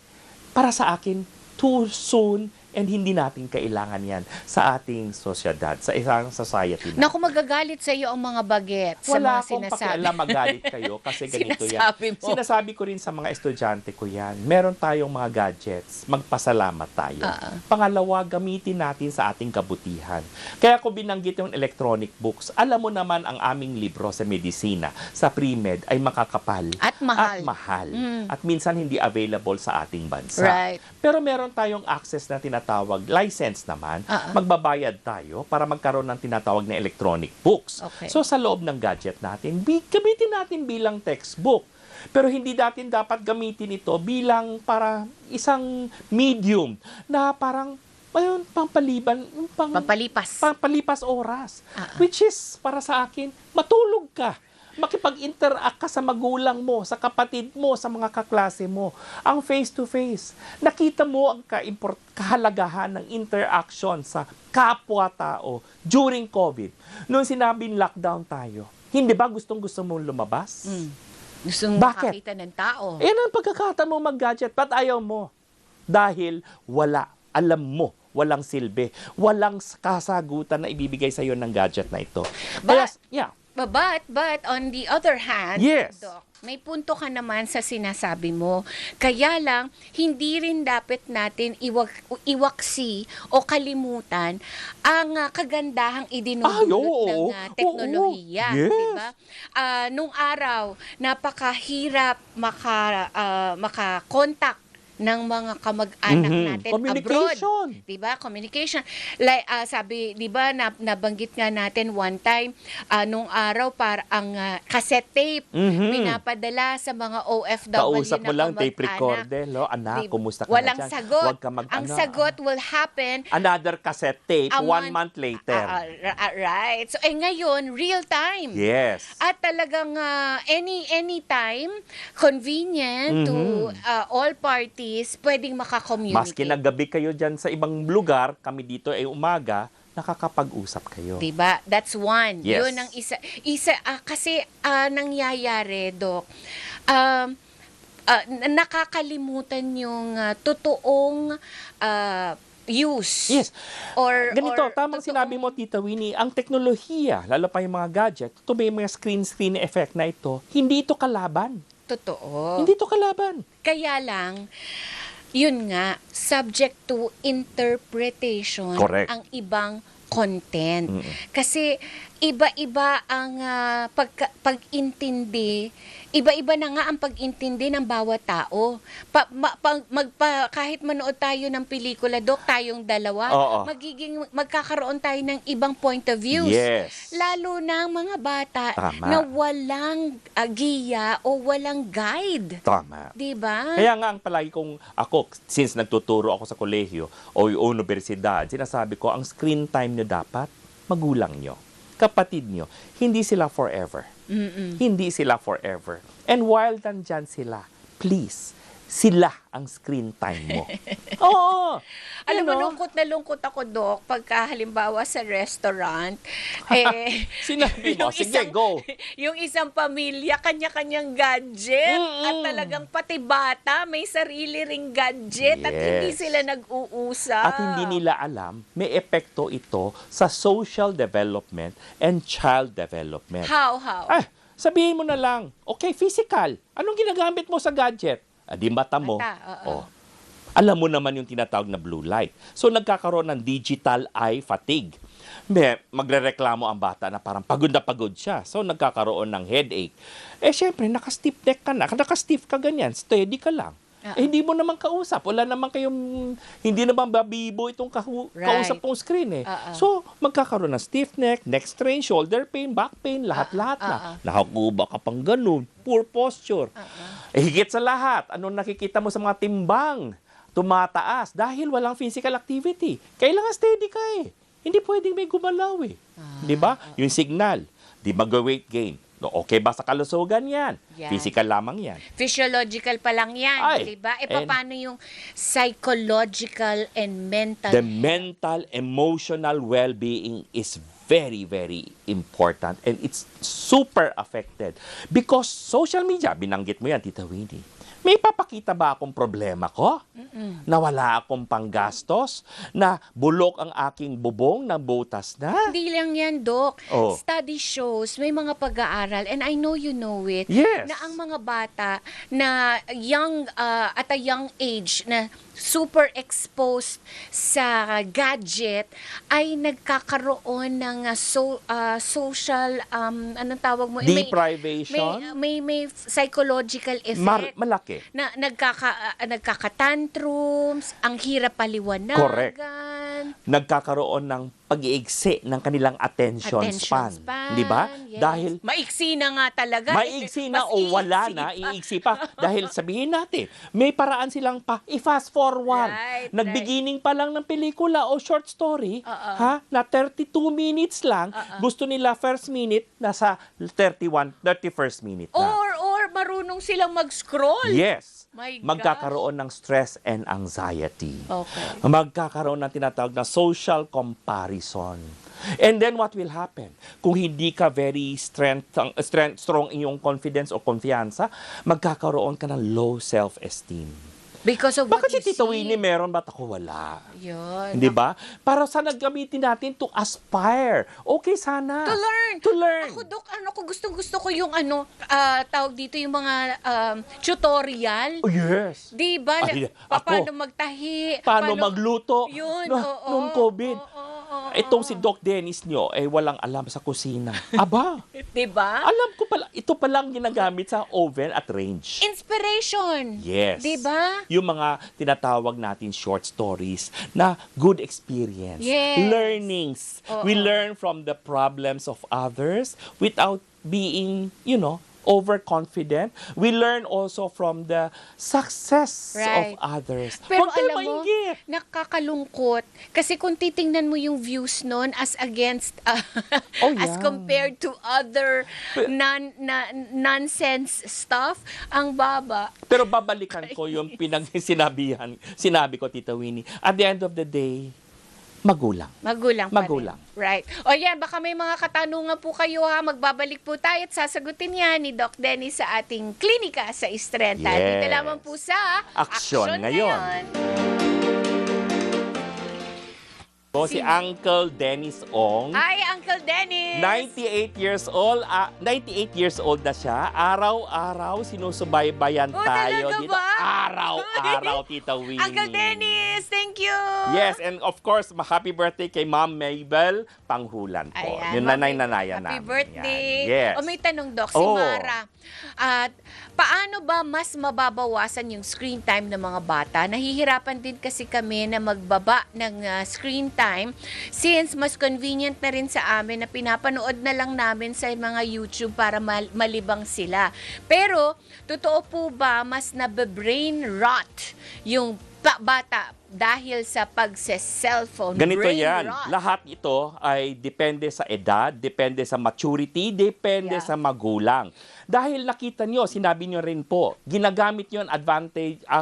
Para sa akin, too soon and hindi natin kailangan yan sa ating sosyedad, sa isang society na. Naku, magagalit sa iyo ang mga baget sa Wala mga akong sinasabi. pakialam magalit kayo kasi ganito Sinasabi yan. mo. Sinasabi ko rin sa mga estudyante ko yan. Meron tayong mga gadgets, magpasalamat tayo. Pangalawa, gamitin natin sa ating kabutihan. Kaya ko binanggit yung electronic books. Alam mo naman ang aming libro sa medisina, sa pre-med ay makakapal. At mahal. At minsan hindi available sa ating bansa. Right. Pero meron tayong access na tinatawag license naman, magbabayad tayo para magkaroon ng tinatawag na electronic books. Okay. So sa loob ng gadget natin, gamitin natin bilang textbook. Pero hindi natin dapat gamitin ito bilang para isang medium na parang pampalipas oras. Which is, para sa akin, matulog ka. Makipag-interact ka sa magulang mo, sa kapatid mo, sa mga kaklase mo. Ang face-to-face. Nakita mo ang kahalagahan ng interaction sa kapwa-tao during COVID. Noong sinabing lockdown tayo, hindi ba gustong-gusto mong lumabas? Gusto mong makakita ng tao. Yan ang pagkakataon mo mag-gadget. Ba't ayaw mo? Dahil alam mo, walang silbi, walang kasagutan na ibibigay sa iyo ng gadget na ito. But on the other hand, yes, Doc, may punto ka naman sa sinasabi mo. Kaya lang, hindi rin dapat natin iwaksi o kalimutan ang kagandahang idinudulot ng teknolohiya. Yes. Diba? Nung araw, napakahirap maka-contact ng mga kamag-anak natin Communication. abroad. Diba? Communication. Like, sabi, diba, nabanggit nga natin one time, nung araw, ang cassette tape, pinapadala sa mga OFW kausap mo lang, tape recorder, anak, kumusta ka walang na dyan? sagot. Huwag ka Ang sagot will happen another cassette tape, 1 month later. Right. So, ngayon, real time. Yes. At talagang anytime, convenient to all parties, pwedeng makakommunicate. Maski naggabi kayo dyan sa ibang lugar, kami dito ay umaga, nakakapag-usap kayo. Diba? That's one. Yes. Yun ang isa. Kasi nangyayari, Doc, nakakalimutan yung totoong use. Yes. or Ganito, tamang sinabi mo, Tita Winnie, ang teknolohiya, lalo pa yung mga gadget, ito may mga screen effect na ito, hindi ito kalaban. Totoo. Hindi ito kalaban. Kaya lang, yun nga, subject to interpretation Correct. ang ibang content. Kasi iba-iba ang pag-intindi, iba-iba na nga ang pag-intindi ng bawat tao. Kahit manood tayo ng pelikula, Dok, tayong dalawa, magkakaroon tayo ng ibang point of views. Yes. Lalo na ang mga bata Tama. na walang giya o walang guide. Tama. Diba? Kaya nga ang palagi kong ako, since nagtuturo ako sa kolehiyo o universidad, sinasabi ko, ang screen time nyo dapat, magulang nyo, kapatid nyo, hindi sila forever. Hindi sila forever. And while nandyan sila, please, sila ang screen time mo. Oo. Alam mo, You know? lungkot na lungkot ako, Dok, pagka halimbawa sa restaurant, Sinabi mo, sige, go. Yung isang pamilya, kanya-kanyang gadget, at talagang pati bata, may sarili ring gadget, at hindi Yes. sila nag-uusap. At hindi nila alam, may epekto ito sa social development and child development. How? Sabihin mo na lang, okay, physical. Anong ginagamit mo sa gadget? Di mata mo. oo. Alam mo naman yung tinatawag na blue light. So nagkakaroon ng digital eye fatigue. Magrereklamo ang bata na parang pagod na pagod siya. So nagkakaroon ng headache. Syempre, naka-stiff neck ka na. Naka-stiff ka ganyan. Steady ka lang. Hindi mo naman kausap. Wala naman hindi naman babibo itong kausap mong screen So, magkakaroon ng stiff neck strain, shoulder pain, back pain, lahat-lahat na. Nakakuba ka pang ganun. Poor posture. Higit sa lahat, anong nakikita mo sa mga timbang? Tumataas dahil walang physical activity. Kailangan steady ka Hindi pwedeng may gumalaw Di ba? Yung signal. Di mag-weight gain. Okay ba sa kalusugan yan? Physical lamang yan. Physiological pa lang yan, di ba? Paano yung psychological and mental? The mental, emotional well-being is very, very important and it's super affected. Because social media, binanggit mo yan, Tita Winnie, may papakita ba akong problema ko? Na wala akong panggastos? Na bulok ang aking bubong na butas na? Hindi lang yan, Dok. Oh. Study shows, may mga pag-aaral, and I know you know it, Yes. na ang mga bata na at a young age na super exposed sa gadget ay nagkakaroon ng social, anong tawag mo? Deprivation? May psychological effect. Malaki. Na nagkaka-tantrums, ang hirap paliwanagan. Correct. Nagkakaroon ng pag-iigsi ng kanilang attention span. Di ba? Yes. Dahil maiksi na nga talaga. maiksi na Mas o wala iiksi na, pa. iiksi pa. Dahil sabihin natin, may paraan silang i-fast forward. Right, Nag-beginning pa lang ng pelikula o short story, na 32 minutes lang, gusto nila first minute, nasa 31st minute na. Or marunong silang mag-scroll. Yes. My gosh. Magkakaroon ng stress and anxiety. Okay. Magkakaroon ng tinatawag na social comparison. And then what will happen? Kung hindi ka very strong in yung confidence o konfiyansa, magkakaroon ka ng low self-esteem. Because of what Bakit si you Tito see. Winnie meron, ba't ako wala? Yun. Hindi ba? Para sa naggamitin natin to aspire. Okay sana. To learn. To learn. Ako, Dok, gusto ko yung tawag dito yung mga tutorial. Oh, yes. Di ba? Ay, ako. Paano magtahi? Paano magluto? Yun, Noong COVID. Itong si Doc Dennis nyo, walang alam sa kusina. Aba, Di ba? alam ko pala, ito palang ginagamit sa oven at range. Inspiration. Yes. Di ba? Yung mga tinatawag natin short stories na good experience. Yes. Learnings. We learn from the problems of others without being, overconfident. We learn also from the success Right. of others. Pero Huwag tayo alam mo, mainggit. nakakalungkot. Kasi kung titingnan mo yung views nun as against, Oh, as yeah. compared to other nonsense stuff, ang baba. Pero babalikan ko yung sinabi ko, Tita Winnie. At the end of the day, magulang. Magulang pa Magulang. rin. Right. O yan, baka may mga katanungan po kayo ha. Magbabalik po tayo at sasagutin yan ni Doc Dennis sa ating klinika sa Istrenta. Yes. Dito lamang po sa Aksyon ngayon. Si Uncle Dennis Ong. Hi, Uncle Dennis! 98 years old. 98 years old na siya. Araw-araw sinusubaybayan Oh, tayo talaga dito. ba? Araw-araw, Tita Winnie. Uncle Dennis, thank you! Yes, and of course, happy birthday kay Ma'am Mabel Panghulan po. Ayan, Yung nanay-nanayan namin. Happy birthday. Yan. Yes. O may tanong, Doc, si Oh. Mara. At paano ba mas mababawasan yung screen time ng mga bata? Nahihirapan din kasi kami na magbaba ng screen time since mas convenient na rin sa amin na pinapanood na lang namin sa mga YouTube para malibang sila. Pero, totoo po ba mas nabe-brain rot yung bata dahil sa pagse-cellphone Ganito brain yan. rot. Lahat ito ay depende sa edad, depende sa maturity, depende Yeah. sa magulang. Dahil nakita nyo, sinabi nyo rin po, ginagamit nyo ang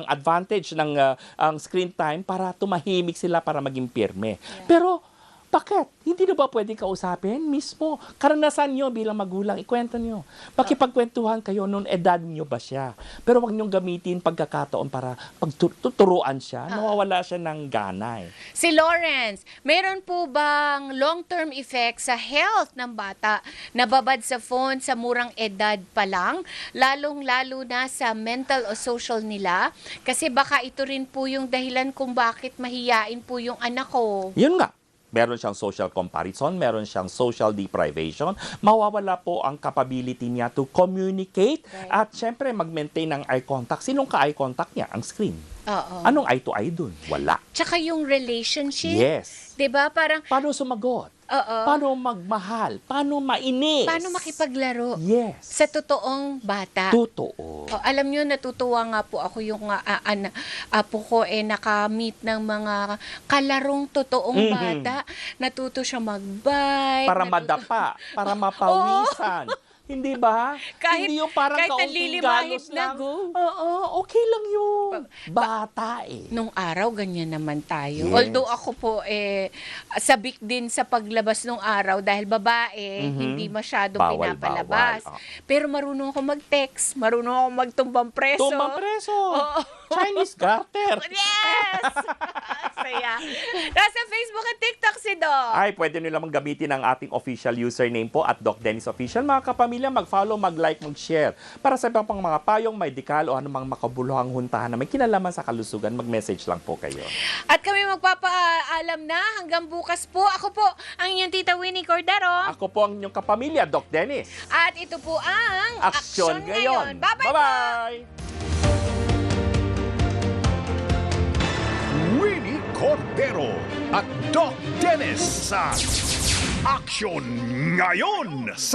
advantage ng ang screen time para tumahimik sila para maging pirme. Pero, bakit? Hindi na ba pwedeng kausapin mismo? Karanasan nyo bilang magulang, ikwento nyo. Makipagkwentuhan kayo noon, edad nyo ba siya? Pero wag nyong gamitin pagkakataon para pagtuturuan siya, nawawala siya ng ganay. Si Lawrence, meron po bang long-term effect sa health ng bata na babad sa phone sa murang edad pa lang, lalong-lalo na sa mental o social nila? Kasi baka ito rin po yung dahilan kung bakit mahiyain po yung anak ko. Yun nga. Meron siyang social comparison, meron siyang social deprivation, mawawala po ang capability niya to communicate at syempre mag-maintain ng eye contact. Sinong ka-eye contact niya? Ang screen. Oo. Anong eye to eye dun? Wala. Tsaka yung relationship. Yes. 'Di ba? Parang Paano sumagot? oo. Paano magmahal? Paano mainis? Paano makipaglaro Yes. sa totoong bata? Totoo. Oh, alam nyo, natutuwa nga po ako yung apo ko nakamit ng mga kalarong totoong bata. Natuto siya mag-bike. Para madapa, para mapawisan. Hindi ba? Kahit- Hindi yung parang kahit kaunting nalilimahid galos na, lang. go. Oo, okay lang yun. Bata eh. Nung araw, ganyan naman tayo. Yes. Although ako po, sabik din sa paglabas nung araw dahil babae, hindi masyadong Bawal, pinapalabas. bawal. Pero marunong ako mag-text, marunong ako magtumbang preso. Tumbang preso. Chinese garter. Yes! Saya. Nasa Facebook at TikTok si Doc. Ay, pwede nyo lamang gamitin ang ating official username po at Doc Dennis Official. Mga kapamilya, mag-follow, mag-like, mag-share. Para sa ibang pang mga payong, may dikal o anumang makabuluhang huntahan na may kinalaman sa kalusugan, mag-message lang po kayo. At kami magpapaalam na hanggang bukas po. Ako po ang inyong tita Winnie Cordero. Ako po ang inyong kapamilya, Doc Dennis. At ito po ang Aksyon ngayon. Bye-bye po! Bye-bye! Winnie Cordero at Doc Dennis sa Action Ngayon sa